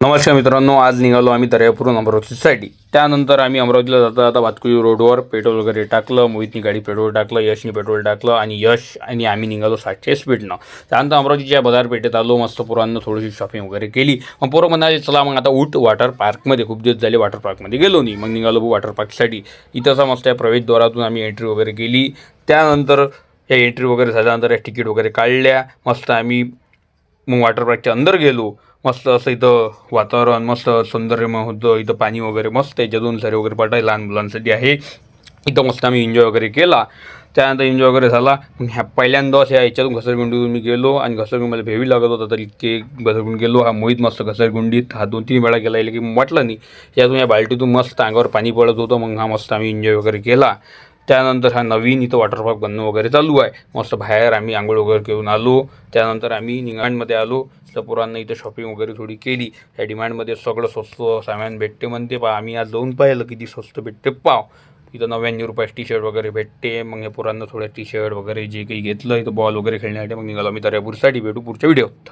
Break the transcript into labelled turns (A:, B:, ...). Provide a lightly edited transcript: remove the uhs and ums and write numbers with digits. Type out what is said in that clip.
A: नमस्कार मित्रांनो, आज निघालो आम्ही दर्यापूरून अमरावतीसाठी. त्यानंतर आम्ही अमरावतीला जाता जाता भातकुली रोडवर पेट्रोल वगैरे टाकलं. मोहितनी गाडी पेट्रोल टाकलं, यशनी पेट्रोल टाकलं आणि यश आणि आम्ही निघालो 60च्या स्पीडनं. त्यानंतर अमरावतीच्या बाजारपेठेत आलो. मस्त पोरांना थोडीशी शॉपिंग वगैरे केली. मग पोरं म्हणाले चला मग आता उठ वॉटर पार्कमध्ये. खूप दिवस झाले वॉटर पार्कमध्ये गेलो नाही. मग निघालो वॉटर पार्कसाठी. इथंचा मस्त आहे प्रवेशद्वारातून आम्ही एंट्री वगैरे केली. त्यानंतर या एंट्री वगैरे झाल्यानंतर या तिकीट वगैरे काढल्या. मस्त आम्ही मग वॉटर पार्कच्या अंदर गेलो. मस्त असं इथं वातावरण मस्त सौंदर्यमय होतं. इथं पाणी वगैरे मस्त आहे. जदून सरे वगैरे पटाय लहान मुलांसाठी आहे. इथं मस्त आम्ही एन्जॉय वगैरे केला. त्यानंतर एन्जॉय वगैरे झाला. मग ह्या पहिल्यांदाच ह्याच्यातून घसरगुंडीतून मी गेलो आणि घसरगुंडीमध्ये भेवी लागत होता तर इतके घसरगुंड गेलो. हा मोहित मस्त घसरगुंडीत हा 2-3 वेळा गेला की वाटलं नाही. यातून या बाल्टीतून मस्त अंगावर पाणी पडत होतं. मग हा मस्त आम्ही एन्जॉय वगैरे केला. त्यानंतर हा नवीन इथं वॉटर पार्क बनणं वगैरे चालू आहे. मस्त बाहेर आम्ही आंघोळ वगैरे घेऊन आलो. त्यानंतर आम्ही निघाणमध्ये आलो. तर पोरांना इथं शॉपिंग वगैरे थोडी केली. या डिमांडमध्ये सगळं स्वस्त सामान भेटते म्हणते. पहा आम्ही आज जाऊन पाहिलं किती स्वस्त भेटते. पाव इथं 99 रुपयात टी शर्ट वगैरे भेटते. मग हे पोरांना थोड्या टी शर्ट वगैरे जे काही घेतलं इथं बॉल वगैरे खेळण्यासाठी. मग निघालो आम्ही दर्यापूरसाठी. भेटू पुढच्या व्हिडिओत.